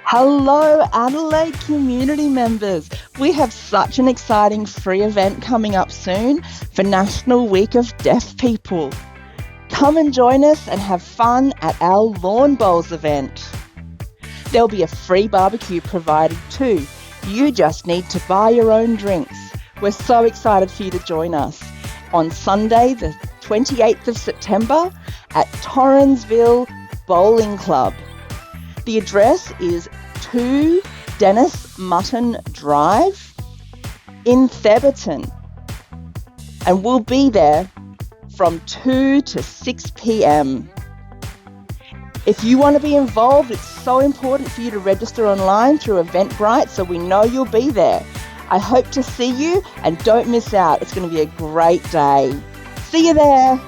Hello, Adelaide community members. We have such an exciting free event coming up soon for National Week of Deaf People. Come and join us and have fun at our Lawn Bowls event. There'll be a free barbecue provided too. You just need to buy your own drinks. We're so excited for you to join us on Sunday, the 28th of September at Torrensville Bowling Club. The address is 2 Dennis Mutton Drive in Thebarton. And we'll be there from 2 to 6 p.m. If you want to be involved, it's so important for you to register online through Eventbrite so we know you'll be there. I hope to see you and don't miss out. It's going to be a great day. See you there.